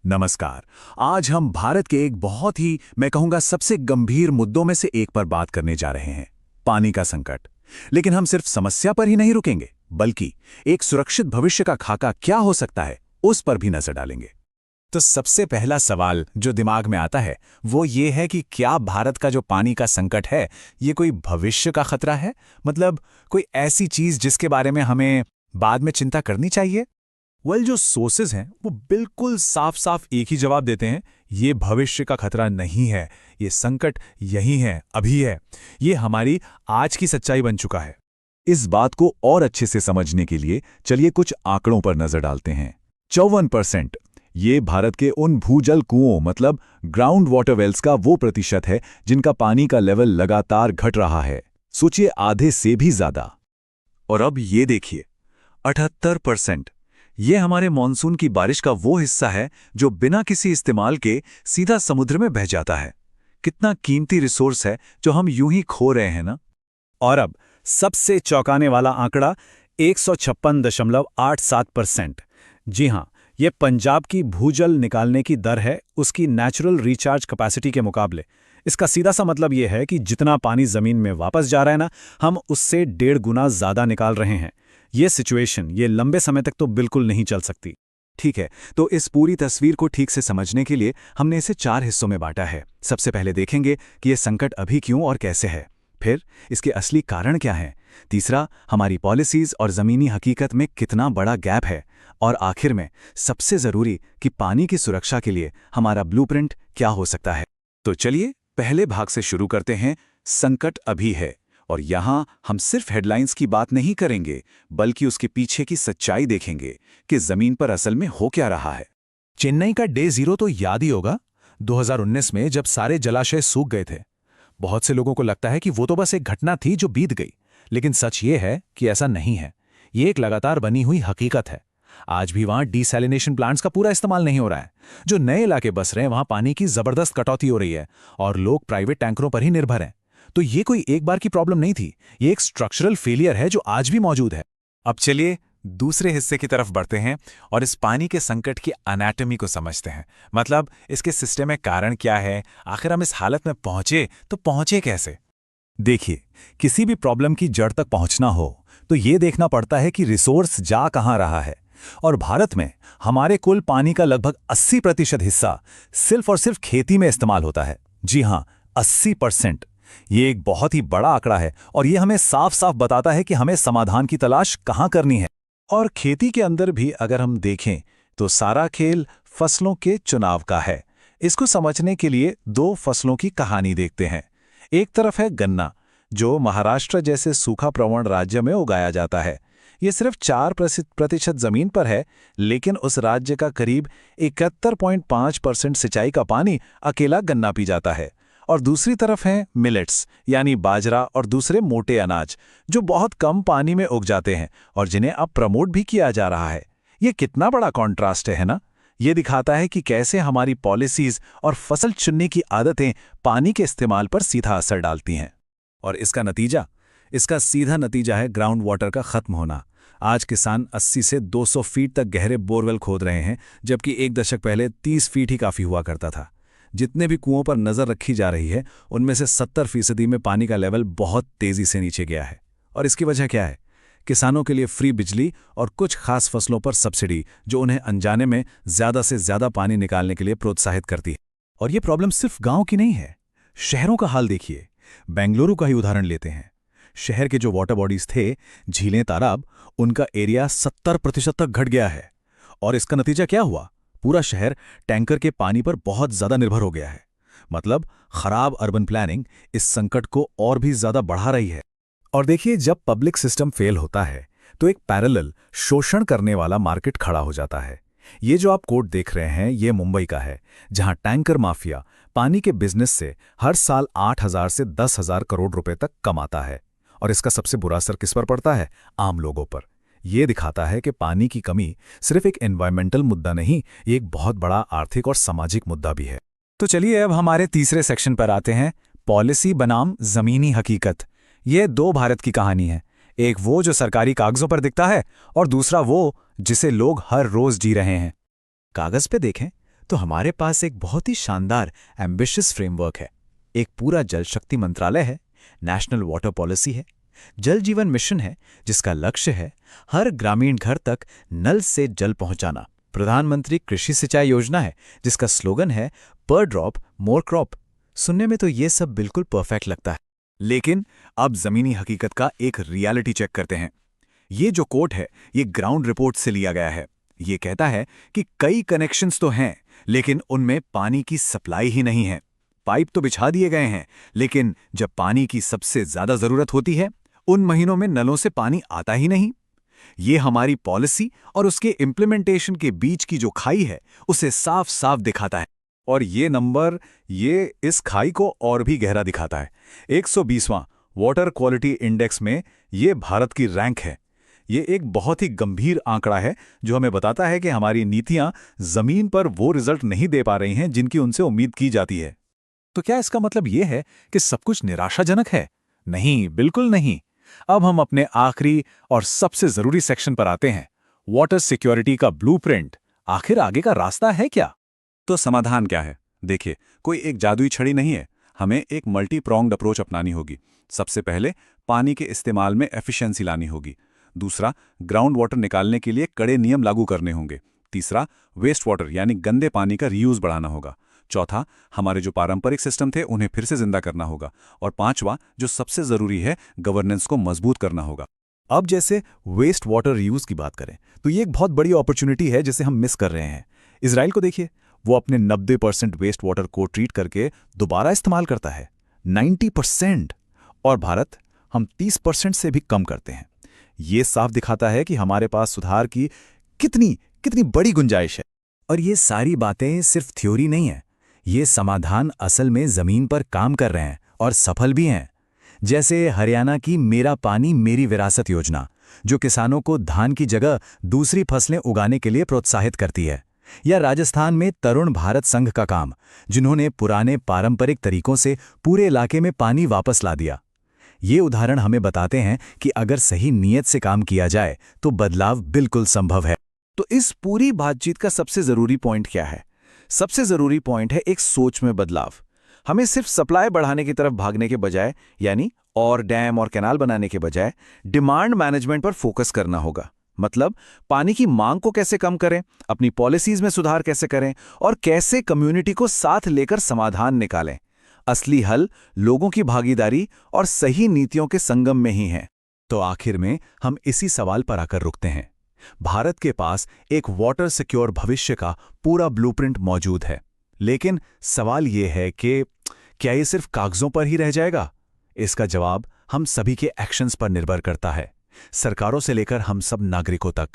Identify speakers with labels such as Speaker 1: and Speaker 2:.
Speaker 1: नमस्कार। आज हम भारत के एक बहुत ही, मैं कहूंगा, सबसे गंभीर मुद्दों में से एक पर बात करने जा रहे हैं, पानी का संकट। लेकिन हम सिर्फ समस्या पर ही नहीं रुकेंगे, बल्कि एक सुरक्षित भविष्य का खाका क्या हो सकता है, उस पर भी नजर डालेंगे। तो सबसे पहला सवाल जो दिमाग में आता है वो ये है कि क्या भारत का जो पानी का संकट है, ये कोई भविष्य का खतरा है? मतलब कोई ऐसी चीज जिसके बारे में हमें बाद में चिंता करनी चाहिए?
Speaker 2: जो सोर्सेज हैं वो बिल्कुल साफ साफ एक ही जवाब देते हैं, ये भविष्य का खतरा नहीं है, ये संकट यही है, अभी है। ये हमारी आज की सच्चाई बन चुका है।
Speaker 1: इस बात को और अच्छे से समझने के लिए चलिए कुछ आंकड़ों पर नजर डालते हैं। 54%, ये भारत के उन भूजल कुओं मतलब ग्राउंड वाटर वेल्स का वो प्रतिशत है जिनका पानी का लेवल लगातार घट रहा है। सोचिए, आधे से भी ज्यादा। और अब ये देखिए, 78%, ये हमारे मॉनसून की बारिश का वो हिस्सा है जो बिना किसी इस्तेमाल के सीधा समुद्र में बह जाता है। कितना कीमती रिसोर्स है जो हम यूं ही खो रहे हैं ना।
Speaker 2: और अब सबसे चौंकाने वाला आंकड़ा 156.87%। जी हां, ये पंजाब की भूजल निकालने की दर है उसकी नेचुरल रिचार्ज कैपेसिटी के मुकाबले। इसका सीधा सा मतलब ये है कि जितना पानी जमीन में वापस जा रहा है ना, हम उससे 1.5 गुना ज्यादा निकाल रहे हैं। ये सिचुएशन ये लंबे समय तक तो बिल्कुल नहीं चल सकती।
Speaker 1: ठीक है, तो इस पूरी तस्वीर को ठीक से समझने के लिए हमने इसे 4 हिस्सों में बांटा है। सबसे पहले देखेंगे कि ये संकट अभी क्यों और कैसे है, फिर इसके असली कारण क्या हैं, तीसरा हमारी पॉलिसीज और ज़मीनी हकीकत में कितना बड़ा गैप है, और आखिर में सबसे ज़रूरी कि पानी की सुरक्षा के लिए हमारा ब्लूप्रिंट क्या हो सकता है। तो चलिए पहले भाग से शुरू करते हैं। संकट अभी है, और यहाँ हम सिर्फ हेडलाइंस की बात नहीं करेंगे, बल्कि उसके पीछे की सच्चाई देखेंगे कि जमीन पर असल में हो क्या रहा है।
Speaker 2: चेन्नई का डे 0 तो याद ही होगा, 2019 में जब सारे जलाशय सूख गए थे। बहुत से लोगों को लगता है कि वो तो बस एक घटना थी जो बीत गई, लेकिन सच ये है कि ऐसा नहीं है। ये एक लगातार बनी हुई हकीकत है। आज भी वहां डिसैलिनेशन प्लांट्स का पूरा इस्तेमाल नहीं हो रहा है। जो नए इलाके बस रहे हैं वहां पानी की जबरदस्त कटौती हो रही है, और लोग प्राइवेट टैंकरों पर ही निर्भर हैं। तो ये कोई एक बार की प्रॉब्लम नहीं थी, ये एक स्ट्रक्चरल फेलियर है जो आज भी मौजूद है।
Speaker 1: अब चलिए दूसरे हिस्से की तरफ बढ़ते हैं और इस पानी के संकट की एनाटॉमी को समझते हैं। मतलब इसके सिस्टमिक कारण क्या है, आखिर हम इस हालत में पहुंचे तो पहुंचे कैसे।
Speaker 2: देखिए, किसी भी प्रॉब्लम की जड़ तक पहुंचना हो तो ये देखना पड़ता है कि रिसोर्स जा कहां रहा है। और भारत में हमारे कुल पानी का लगभग 80% हिस्सा सिर्फ और सिर्फ खेती में इस्तेमाल होता है। जी हां, 80%। ये एक बहुत ही बड़ा आंकड़ा है, और ये हमें साफ साफ बताता है कि हमें समाधान की तलाश कहां करनी है।
Speaker 1: और खेती के अंदर भी अगर हम देखें तो सारा खेल फसलों के चुनाव का है। इसको समझने के लिए 2 फसलों की कहानी देखते हैं। एक तरफ है गन्ना, जो महाराष्ट्र जैसे सूखा प्रवण राज्य में उगाया जाता है। ये सिर्फ 4% जमीन पर है, लेकिन उस राज्य का करीब 71.5% सिंचाई का पानी अकेला गन्ना पी जाता है। और दूसरी तरफ हैं मिलेट्स, यानी बाजरा और दूसरे मोटे अनाज, जो बहुत कम पानी में उग जाते हैं और जिन्हें अब प्रमोट भी किया जा रहा है। ये कितना बड़ा कॉन्ट्रास्ट है ना। ये दिखाता है कि कैसे हमारी पॉलिसीज और फसल चुनने की आदतें पानी के इस्तेमाल पर सीधा असर डालती हैं।
Speaker 2: और इसका सीधा नतीजा है ग्राउंड वाटर का खत्म होना। आज किसान 80 से 200 फीट तक गहरे बोरवेल खोद रहे हैं, जबकि एक दशक पहले 30 फीट ही काफ़ी हुआ करता था। जितने भी कुओं पर नज़र रखी जा रही है, उनमें से 70% में पानी का लेवल बहुत तेज़ी से नीचे गया है। और इसकी वजह क्या है? किसानों के लिए फ्री बिजली और कुछ खास फसलों पर सब्सिडी, जो उन्हें अनजाने में ज़्यादा से ज़्यादा पानी निकालने के लिए प्रोत्साहित करती है। और ये प्रॉब्लम सिर्फ गांव की नहीं है, शहरों का हाल देखिए। बेंगलुरु का ही उदाहरण लेते हैं। शहर के जो वाटर बॉडीज थे, झीलें, तालाब, उनका एरिया 70% तक घट गया है। और इसका नतीजा क्या हुआ? पूरा शहर टैंकर के पानी पर बहुत ज्यादा निर्भर हो गया है। मतलब खराब अर्बन प्लानिंग इस संकट को और भी ज्यादा बढ़ा रही है। और देखिए, जब पब्लिक सिस्टम फेल होता है तो एक पैरेलल शोषण करने वाला मार्केट खड़ा हो जाता है। ये जो आप कोड देख रहे हैं, ये मुंबई का है, जहां टैंकर माफिया पानी के बिजनेस से हर साल 8,000 से 10,000 करोड़ रुपए तक कमाता है। और इसका सबसे बुरा असर किस पर पड़ता है? आम लोगों पर। ये दिखाता है कि पानी की कमी सिर्फ एक एनवायरमेंटल मुद्दा नहीं, ये एक बहुत बड़ा आर्थिक और सामाजिक मुद्दा भी है।
Speaker 1: तो चलिए अब हमारे तीसरे सेक्शन पर आते हैं, पॉलिसी बनाम जमीनी हकीकत। ये 2 भारत की कहानी है। एक वो जो सरकारी कागजों पर दिखता है, और दूसरा वो जिसे लोग हर रोज जी रहे हैं। कागज पे देखें
Speaker 3: तो हमारे पास एक बहुत ही शानदार एम्बिशियस फ्रेमवर्क है। एक पूरा जल शक्ति मंत्रालय है, नेशनल वाटर पॉलिसी है, जल जीवन मिशन है जिसका लक्ष्य है हर ग्रामीण घर तक नल से जल पहुंचाना। प्रधानमंत्री कृषि सिंचाई योजना है जिसका स्लोगन है पर ड्रॉप मोर क्रॉप। सुनने में तो ये सब बिल्कुल परफेक्ट लगता है,
Speaker 2: लेकिन अब जमीनी हकीकत का एक रियलिटी चेक करते हैं। ये जो कोट है ये ग्राउंड रिपोर्ट से लिया गया है। ये कहता है कि कई कनेक्शंस तो हैं, लेकिन उनमें पानी की सप्लाई ही नहीं है। पाइप तो बिछा दिए गए हैं, लेकिन जब पानी की सबसे ज्यादा जरूरत होती है उन महीनों में नलों से पानी आता ही नहीं। ये हमारी पॉलिसी और उसके इम्प्लीमेंटेशन के बीच की जो खाई है उसे साफ साफ दिखाता है।
Speaker 1: और ये नंबर ये इस खाई को और भी गहरा दिखाता है। 120वां वाटर क्वालिटी इंडेक्स में ये भारत की रैंक है। ये एक बहुत ही गंभीर आंकड़ा है जो हमें बताता है कि हमारी नीतियां जमीन पर वो रिजल्ट नहीं दे पा रही हैं जिनकी उनसे उम्मीद की जाती है। तो क्या इसका मतलब ये है कि सब कुछ निराशाजनक है? नहीं, बिल्कुल नहीं। अब हम अपने आखिरी और सबसे जरूरी सेक्शन पर आते हैं, वाटर सिक्योरिटी का ब्लूप्रिंट। आखिर आगे का रास्ता है क्या? तो समाधान क्या है? देखिए, कोई एक जादुई छड़ी नहीं है। हमें एक मल्टी प्रोंग्ड अप्रोच अपनानी होगी। सबसे पहले पानी के इस्तेमाल में एफिशिएंसी लानी होगी। दूसरा, ग्राउंड वाटर निकालने के लिए कड़े नियम लागू करने होंगे। तीसरा, वेस्ट वाटर यानी गंदे पानी का रीयूज बढ़ाना होगा। चौथा, हमारे जो पारंपरिक सिस्टम थे उन्हें फिर से जिंदा करना होगा। और पांचवा, जो सबसे जरूरी है, गवर्नेंस को मजबूत करना होगा।
Speaker 3: अब जैसे वेस्ट वाटर रीयूज की बात करें तो ये एक बहुत बड़ी अपॉर्चुनिटी है जिसे हम मिस कर रहे हैं। इजराइल को देखिए, वो अपने 90% वेस्ट वाटर को ट्रीट करके दोबारा इस्तेमाल करता है, 90%। और भारत, हम 30% से भी कम करते हैं। ये साफ दिखाता है कि हमारे पास सुधार की कितनी कितनी बड़ी गुंजाइश है। और ये सारी बातें सिर्फ थ्योरी नहीं है, ये समाधान असल में जमीन पर काम कर रहे हैं और सफल भी हैं। जैसे हरियाणा की मेरा पानी मेरी विरासत योजना, जो किसानों को धान की जगह दूसरी फसलें उगाने के लिए प्रोत्साहित करती है, या राजस्थान में तरुण भारत संघ का काम, जिन्होंने पुराने पारंपरिक तरीकों से पूरे इलाके में पानी वापस ला दिया। ये उदाहरण हमें बताते हैं कि अगर सही नीयत से काम किया जाए तो बदलाव बिल्कुल संभव है।
Speaker 1: तो इस पूरी बातचीत का सबसे जरूरी पॉइंट क्या है? सबसे जरूरी पॉइंट है एक सोच में बदलाव। हमें सिर्फ सप्लाई बढ़ाने की तरफ भागने के बजाय, यानी और डैम और कैनाल बनाने के बजाय, डिमांड मैनेजमेंट पर फोकस करना होगा। मतलब पानी की मांग को कैसे कम करें, अपनी पॉलिसीज में सुधार कैसे करें और कैसे कम्युनिटी को साथ लेकर समाधान निकालें। असली हल लोगों की भागीदारी और सही नीतियों के संगम में ही है।
Speaker 3: तो आखिर में हम इसी सवाल पर आकर रुकते हैं। भारत के पास एक वाटर सिक्योर भविष्य का पूरा ब्लूप्रिंट मौजूद है, लेकिन सवाल यह है कि क्या ये सिर्फ कागजों पर ही रह जाएगा? इसका जवाब हम सभी के एक्शंस पर निर्भर करता है, सरकारों से लेकर हम सब नागरिकों तक।